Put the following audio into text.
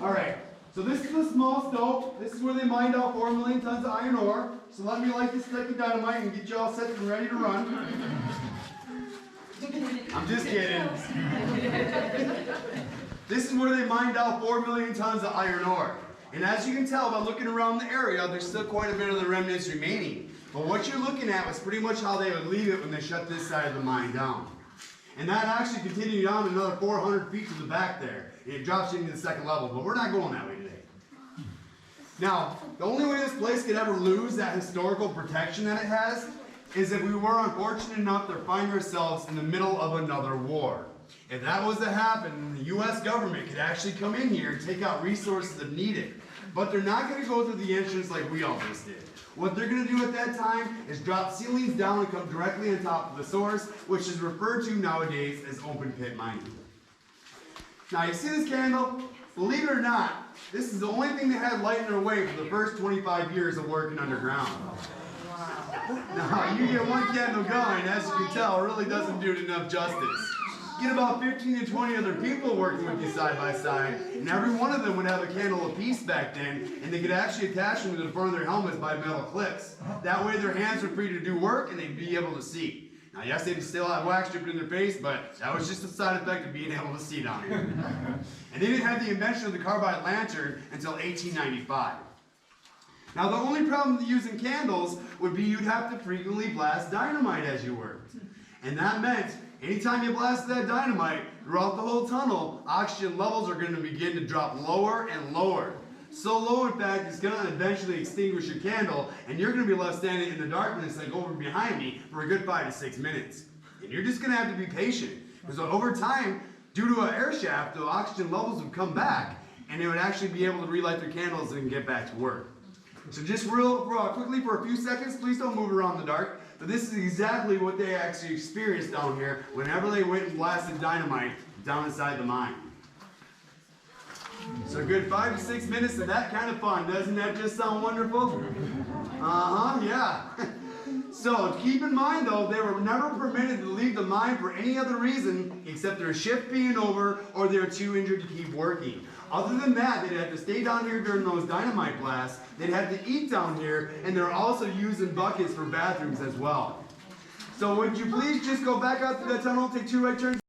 Alright, so this is a small stope. This is where they mined out 4 million tons of iron ore. So let me light this stick of dynamite and get you all set and ready to run. I'm just kidding. This is where they mined out 4 million tons of iron ore. And as you can tell by looking around the area, there's still quite a bit of the remnants remaining. But what you're looking at was pretty much how they would leave it when they shut this side of the mine down. And that actually continued on another 400 feet to the back there. And it drops you into the second level, but we're not going that way today. Now, the only way this place could ever lose that historical protection that it has is if we were unfortunate enough to find ourselves in the middle of another war. If that was to happen, the U.S. government could actually come in here and take out resources if needed. But they're not going to go through the entrance like we always did. What they're going to do at that time is drop ceilings down and come directly on top of the source, which is referred to nowadays as open pit mining. Now you see this candle? Believe it or not, this is the only thing that had light in their way for the first 25 years of working underground. Now you get one candle going, as you can tell, it really doesn't do it enough justice. Get about 15 to 20 other people working with you side by side, and every one of them would have a candle apiece back then, and they could actually attach them to the front of their helmets by metal clips. That way their hands were free to do work and they'd be able to see. Now yes, they'd still have wax dripping in their face, but that was just a side effect of being able to see down here. And they didn't have the invention of the carbide lantern until 1895. Now the only problem with using candles would be you'd have to frequently blast dynamite as you worked. And that meant anytime you blast that dynamite throughout the whole tunnel, oxygen levels are going to begin to drop lower and lower. So low, in fact, it's going to eventually extinguish your candle, and you're going to be left standing in the darkness like over behind me for a good 5 to 6 minutes. And you're just going to have to be patient, because over time, due to an air shaft, the oxygen levels would come back, and they would actually be able to relight their candles and get back to work. So just real quickly for a few seconds, please don't move around in the dark, but this is exactly what they actually experienced down here whenever they went and blasted dynamite down inside the mine. So a good 5 to 6 minutes of that kind of fun. Doesn't that just sound wonderful? Yeah. So keep in mind though, they were never permitted to leave the mine for any other reason except their shift being over or they were too injured to keep working. Other than that, they'd have to stay down here during those dynamite blasts, they'd have to eat down here, and they're also using buckets for bathrooms as well. So would you please just go back out to the tunnel, take 2 right turns?